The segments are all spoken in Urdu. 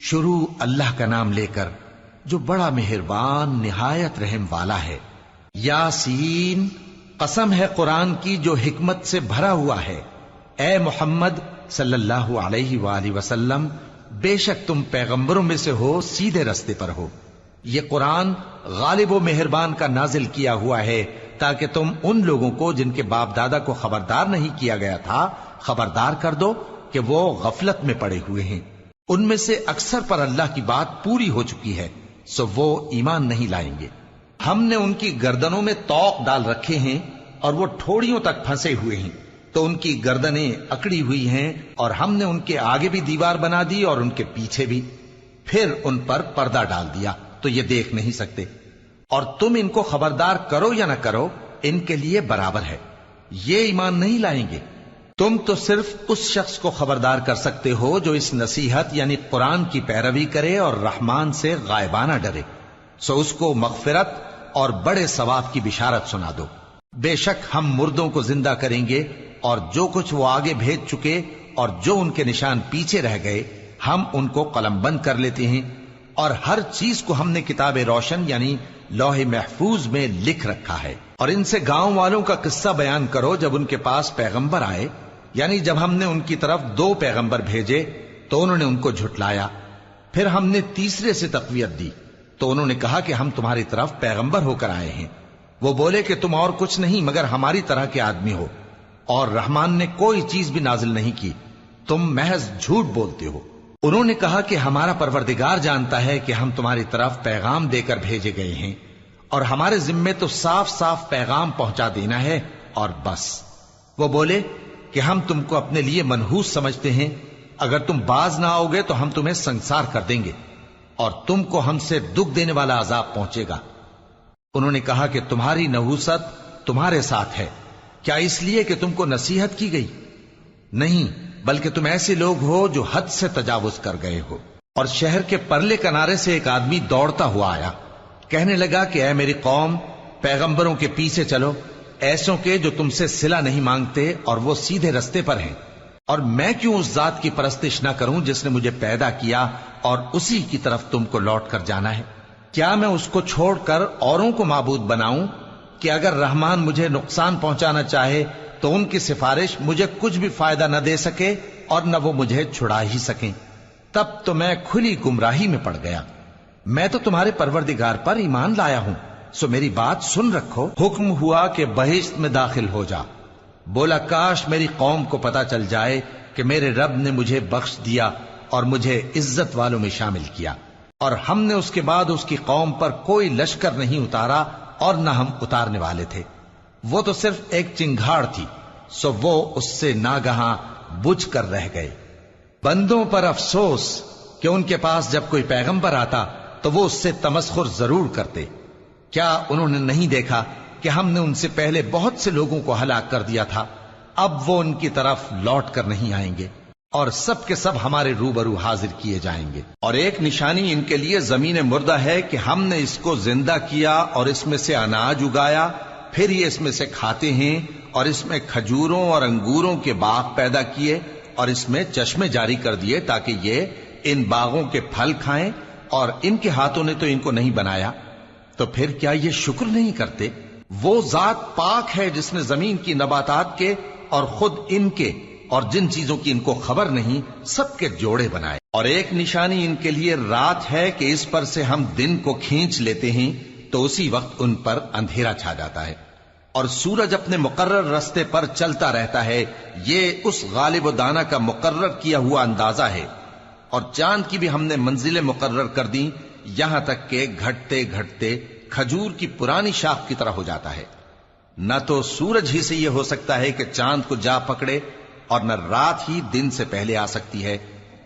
شروع اللہ کا نام لے کر جو بڑا مہربان نہایت رحم والا ہے۔ یاسین، قسم ہے قرآن کی جو حکمت سے بھرا ہوا ہے۔ اے محمد صلی اللہ علیہ وآلہ وسلم، بے شک تم پیغمبروں میں سے ہو، سیدھے رستے پر ہو۔ یہ قرآن غالب و مہربان کا نازل کیا ہوا ہے تاکہ تم ان لوگوں کو جن کے باپ دادا کو خبردار نہیں کیا گیا تھا خبردار کر دو کہ وہ غفلت میں پڑے ہوئے ہیں۔ ان میں سے اکثر پر اللہ کی بات پوری ہو چکی ہے، سو وہ ایمان نہیں لائیں گے۔ ہم نے ان کی گردنوں میں طوق ڈال رکھے ہیں اور وہ ٹھوڑیوں تک پھنسے ہوئے ہیں، تو ان کی گردنیں اکڑی ہوئی ہیں، اور ہم نے ان کے آگے بھی دیوار بنا دی اور ان کے پیچھے بھی، پھر ان پر پردہ ڈال دیا تو یہ دیکھ نہیں سکتے۔ اور تم ان کو خبردار کرو یا نہ کرو، ان کے لیے برابر ہے، یہ ایمان نہیں لائیں گے۔ تم تو صرف اس شخص کو خبردار کر سکتے ہو جو اس نصیحت یعنی قرآن کی پیروی کرے اور رحمان سے غائبانہ ڈرے، سو اس کو مغفرت اور بڑے ثواب کی بشارت سنا دو۔ بے شک ہم مردوں کو زندہ کریں گے، اور جو کچھ وہ آگے بھیج چکے اور جو ان کے نشان پیچھے رہ گئے ہم ان کو قلم بند کر لیتے ہیں، اور ہر چیز کو ہم نے کتاب روشن یعنی لوح محفوظ میں لکھ رکھا ہے۔ اور ان سے گاؤں والوں کا قصہ بیان کرو جب ان کے پاس پیغمبر آئے، یعنی جب ہم نے ان کی طرف 2 پیغمبر بھیجے تو انہوں نے ان کو جھٹلایا، پھر ہم نے تیسرے سے تقویت دی تو انہوں نے کہا کہ ہم تمہاری طرف پیغمبر ہو کر آئے ہیں۔ وہ بولے کہ تم اور کچھ نہیں مگر ہماری طرح کے آدمی ہو، اور رحمان نے کوئی چیز بھی نازل نہیں کی، تم محض جھوٹ بولتے ہو۔ انہوں نے کہا کہ ہمارا پروردگار جانتا ہے کہ ہم تمہاری طرف پیغام دے کر بھیجے گئے ہیں، اور ہمارے ذمے تو صاف صاف پیغام پہنچا دینا ہے اور بس۔ وہ بولے کہ ہم تم کو اپنے لیے منحوس سمجھتے ہیں، اگر تم باز نہ آؤ گے تو ہم تمہیں سنسار کر دیں گے اور تم کو ہم سے دکھ دینے والا عذاب پہنچے گا۔ انہوں نے کہا کہ تمہاری نحوست تمہارے ساتھ ہے، کیا اس لیے کہ تم کو نصیحت کی گئی؟ نہیں، بلکہ تم ایسے لوگ ہو جو حد سے تجاوز کر گئے ہو۔ اور شہر کے پرلے کنارے سے ایک آدمی دوڑتا ہوا آیا، کہنے لگا کہ اے میری قوم، پیغمبروں کے پیچھے چلو، ایسوں کے جو تم سے صلہ نہیں مانگتے اور وہ سیدھے رستے پر ہیں۔ اور میں کیوں اس ذات کی پرستش نہ کروں جس نے مجھے پیدا کیا اور اسی کی طرف تم کو لوٹ کر جانا ہے؟ کیا میں اس کو چھوڑ کر اوروں کو معبود بناؤں کہ اگر رحمان مجھے نقصان پہنچانا چاہے تو ان کی سفارش مجھے کچھ بھی فائدہ نہ دے سکے اور نہ وہ مجھے چھڑا ہی سکیں؟ تب تو میں کھلی گمراہی میں پڑ گیا۔ میں تو تمہارے پروردگار پر ایمان لایا ہوں، سو میری بات سن رکھو۔ حکم ہوا کہ بہشت میں داخل ہو جا۔ بولا کاش میری قوم کو پتا چل جائے کہ میرے رب نے مجھے بخش دیا اور مجھے عزت والوں میں شامل کیا، اور ہم نے اس کے بعد اس کی قوم پر کوئی لشکر نہیں اتارا اور نہ ہم اتارنے والے تھے۔ وہ تو صرف ایک چنگھاڑ تھی، سو وہ اس سے ناگہاں بجھ کر رہ گئے۔ بندوں پر افسوس کہ ان کے پاس جب کوئی پیغمبر آتا تو وہ اس سے تمسخر ضرور کرتے۔ کیا انہوں نے نہیں دیکھا کہ ہم نے ان سے پہلے بہت سے لوگوں کو ہلاک کر دیا تھا؟ اب وہ ان کی طرف لوٹ کر نہیں آئیں گے، اور سب کے سب ہمارے روبرو حاضر کیے جائیں گے۔ اور ایک نشانی ان کے لیے زمین مردہ ہے کہ ہم نے اس کو زندہ کیا اور اس میں سے اناج اگایا، پھر یہ اس میں سے کھاتے ہیں، اور اس میں کھجوروں اور انگوروں کے باغ پیدا کیے اور اس میں چشمے جاری کر دیے تاکہ یہ ان باغوں کے پھل کھائیں، اور ان کے ہاتھوں نے تو ان کو نہیں بنایا، تو پھر کیا یہ شکر نہیں کرتے؟ وہ ذات پاک ہے جس نے زمین کی نباتات کے اور خود ان کے اور جن چیزوں کی ان کو خبر نہیں سب کے جوڑے بنائے۔ اور ایک نشانی ان کے لیے رات ہے کہ اس پر سے ہم دن کو کھینچ لیتے ہیں تو اسی وقت ان پر اندھیرا چھا جاتا ہے، اور سورج اپنے مقرر رستے پر چلتا رہتا ہے، یہ اس غالب و دانا کا مقرر کیا ہوا اندازہ ہے۔ اور چاند کی بھی ہم نے منزلیں مقرر کر دیں، یہاں تک کہ گھٹتے گھٹتے کھجور کی پرانی شاخ کی طرح ہو جاتا ہے۔ نہ تو سورج ہی سے یہ ہو سکتا ہے کہ چاند کو جا پکڑے، اور نہ رات ہی دن سے پہلے آ سکتی ہے،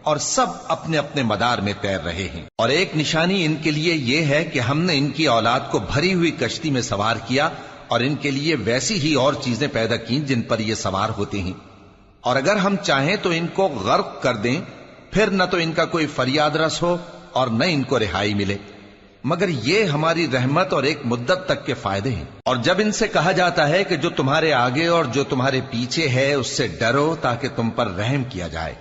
اور سب اپنے اپنے مدار میں تیر رہے ہیں۔ اور ایک نشانی ان کے لیے یہ ہے کہ ہم نے ان کی اولاد کو بھری ہوئی کشتی میں سوار کیا، اور ان کے لیے ویسی ہی اور چیزیں پیدا کی جن پر یہ سوار ہوتے ہیں، اور اگر ہم چاہیں تو ان کو غرق کر دیں، پھر نہ تو ان کا کوئی فریاد رس ہو اور نہ ان کو رہائی ملے، مگر یہ ہماری رحمت اور ایک مدت تک کے فائدے ہیں۔ اور جب ان سے کہا جاتا ہے کہ جو تمہارے آگے اور جو تمہارے پیچھے ہے اس سے ڈرو تاکہ تم پر رحم کیا جائے،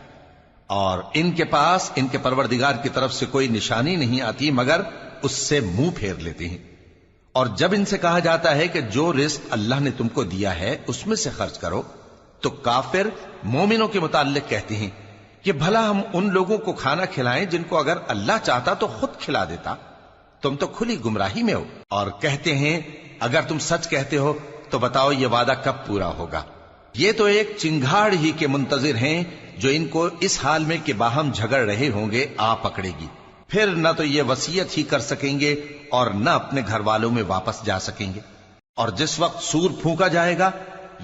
اور ان کے پاس ان کے پروردگار کی طرف سے کوئی نشانی نہیں آتی مگر اس سے منہ پھیر لیتے ہیں۔ اور جب ان سے کہا جاتا ہے کہ جو رزق اللہ نے تم کو دیا ہے اس میں سے خرچ کرو، تو کافر مومنوں کے متعلق کہتے ہیں کہ بھلا ہم ان لوگوں کو کھانا کھلائیں جن کو اگر اللہ چاہتا تو خود کھلا دیتا، تم تو کھلی گمراہی میں ہو۔ اور کہتے ہیں اگر تم سچ کہتے ہو تو بتاؤ یہ وعدہ کب پورا ہوگا؟ یہ تو ایک چنگھاڑ ہی کے منتظر ہیں جو ان کو اس حال میں کہ باہم جھگڑ رہے ہوں گے آ پکڑے گی، پھر نہ تو یہ وصیت ہی کر سکیں گے اور نہ اپنے گھر والوں میں واپس جا سکیں گے۔ اور جس وقت سور پھونکا جائے گا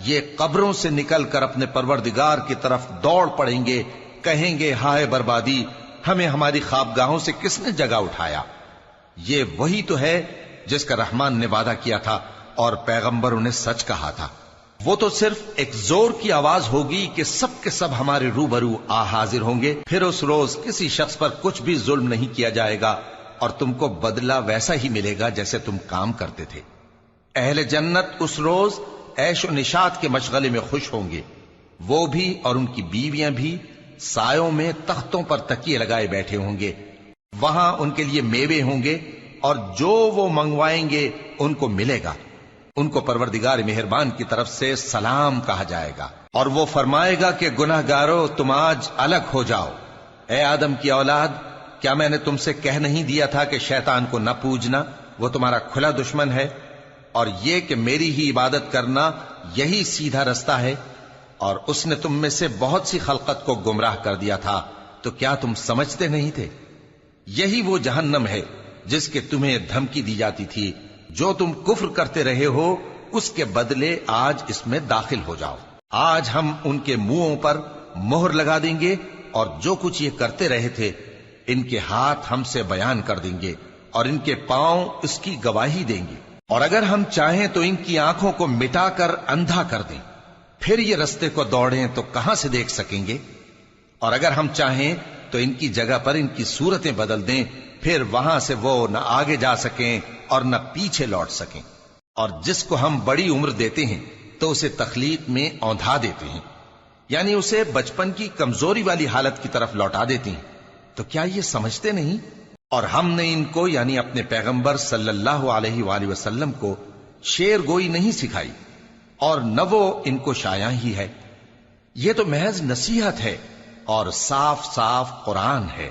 یہ قبروں سے نکل کر اپنے پروردگار کی طرف دوڑ پڑیں گے، کہیں گے ہائے بربادی، ہمیں ہماری خوابگاہوں سے کس نے جگہ اٹھایا۔ یہ وہی تو ہے جس کا رحمان نے وعدہ کیا تھا اور پیغمبروں نے سچ کہا تھا۔ وہ تو صرف ایک زور کی آواز ہوگی کہ سب کے سب ہمارے روبرو آ حاضر ہوں گے، پھر اس روز کسی شخص پر کچھ بھی ظلم نہیں کیا جائے گا اور تم کو بدلہ ویسا ہی ملے گا جیسے تم کام کرتے تھے۔ اہل جنت اس روز عیش و نشاط کے مشغلے میں خوش ہوں گے، وہ بھی اور ان کی بیویاں بھی سایوں میں تختوں پر تکیے لگائے بیٹھے ہوں گے، وہاں ان کے لیے میوے ہوں گے اور جو وہ منگوائیں گے ان کو ملے گا۔ ان کو پروردگار مہربان کی طرف سے سلام کہا جائے گا، اور وہ فرمائے گا کہ گناہ گارو تم آج الگ ہو جاؤ۔ اے آدم کی اولاد، کیا میں نے تم سے کہہ نہیں دیا تھا کہ شیطان کو نہ پوجنا، وہ تمہارا کھلا دشمن ہے، اور یہ کہ میری ہی عبادت کرنا یہی سیدھا رستہ ہے؟ اور اس نے تم میں سے بہت سی خلقت کو گمراہ کر دیا تھا، تو کیا تم سمجھتے نہیں تھے؟ یہی وہ جہنم ہے جس کے تمہیں دھمکی دی جاتی تھی، جو تم کفر کرتے رہے ہو اس کے بدلے آج اس میں داخل ہو جاؤ۔ آج ہم ان کے منہوں پر مہر لگا دیں گے اور جو کچھ یہ کرتے رہے تھے ان کے ہاتھ ہم سے بیان کر دیں گے اور ان کے پاؤں اس کی گواہی دیں گے، اور اگر ہم چاہیں تو ان کی آنکھوں کو مٹا کر اندھا کر دیں، پھر یہ رستے کو دوڑیں تو کہاں سے دیکھ سکیں گے؟ اور اگر ہم چاہیں تو ان کی جگہ پر ان کی صورتیں بدل دیں، پھر وہاں سے وہ نہ آگے جا سکیں اور نہ پیچھے لوٹ سکیں۔ اور جس کو ہم بڑی عمر دیتے ہیں تو اسے تخلیق میں اوندھا دیتے ہیں، یعنی اسے بچپن کی کمزوری والی حالت کی طرف لوٹا دیتے ہیں۔ تو کیا یہ سمجھتے نہیں؟ اور ہم نے ان کو یعنی اپنے پیغمبر صلی اللہ علیہ وآلہ وسلم کو شعر گوئی نہیں سکھائی، اور نہ وہ ان کو شایع ہی ہے، یہ تو محض نصیحت ہے اور صاف صاف قرآن ہے،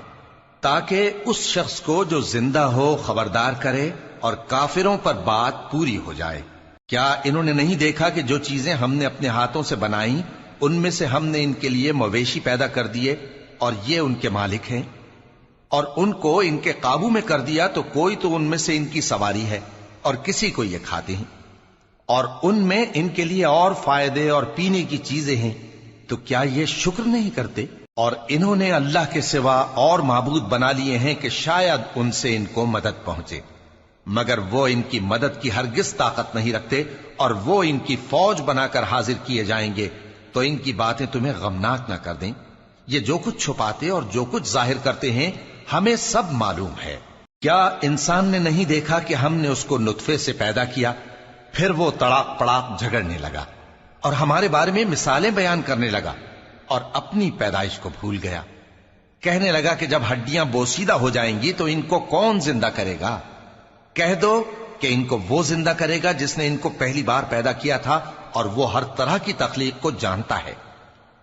تاکہ اس شخص کو جو زندہ ہو خبردار کرے اور کافروں پر بات پوری ہو جائے۔ کیا انہوں نے نہیں دیکھا کہ جو چیزیں ہم نے اپنے ہاتھوں سے بنائیں ان میں سے ہم نے ان کے لیے مویشی پیدا کر دیے اور یہ ان کے مالک ہیں، اور ان کو ان کے قابو میں کر دیا تو کوئی تو ان میں سے ان کی سواری ہے اور کسی کو یہ کھاتے ہیں، اور ان میں ان کے لیے اور فائدے اور پینے کی چیزیں ہیں، تو کیا یہ شکر نہیں کرتے؟ اور انہوں نے اللہ کے سوا اور معبود بنا لیے ہیں کہ شاید ان سے ان کو مدد پہنچے، مگر وہ ان کی مدد کی ہرگز طاقت نہیں رکھتے، اور وہ ان کی فوج بنا کر حاضر کیے جائیں گے تو ان کی باتیں تمہیں غمناک نہ کر دیں۔ یہ جو کچھ چھپاتے اور جو کچھ ظاہر کرتے ہیں ہمیں سب معلوم ہے۔ کیا انسان نے نہیں دیکھا کہ ہم نے اس کو نطفے سے پیدا کیا، پھر وہ تڑاک پڑاک جھگڑنے لگا اور ہمارے بارے میں مثالیں بیان کرنے لگا اور اپنی پیدائش کو بھول گیا، کہنے لگا کہ جب ہڈیاں بوسیدہ ہو جائیں گی تو ان کو کون زندہ کرے گا؟ کہہ دو کہ ان کو وہ زندہ کرے گا جس نے ان کو پہلی بار پیدا کیا تھا، اور وہ ہر طرح کی تخلیق کو جانتا ہے،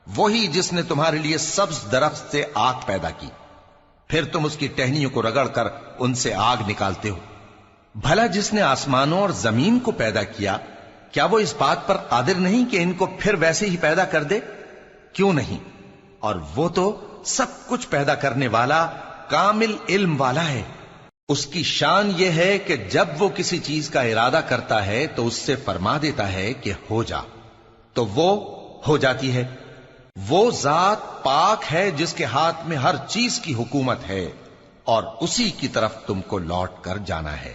وہی جس نے تمہارے لیے سبز درخت سے آگ پیدا کی، پھر تم اس کی ٹہنیوں کو رگڑ کر ان سے آگ نکالتے ہو۔ بھلا جس نے آسمانوں اور زمین کو پیدا کیا، کیا وہ اس بات پر قادر نہیں کہ ان کو پھر ویسے ہی پیدا کر دے؟ کیوں نہیں؟ اور وہ تو سب کچھ پیدا کرنے والا کامل علم والا ہے۔ اس کی شان یہ ہے کہ جب وہ کسی چیز کا ارادہ کرتا ہے تو اس سے فرما دیتا ہے کہ ہو جا، تو وہ ہو جاتی ہے۔ وہ ذات پاک ہے جس کے ہاتھ میں ہر چیز کی حکومت ہے، اور اسی کی طرف تم کو لوٹ کر جانا ہے۔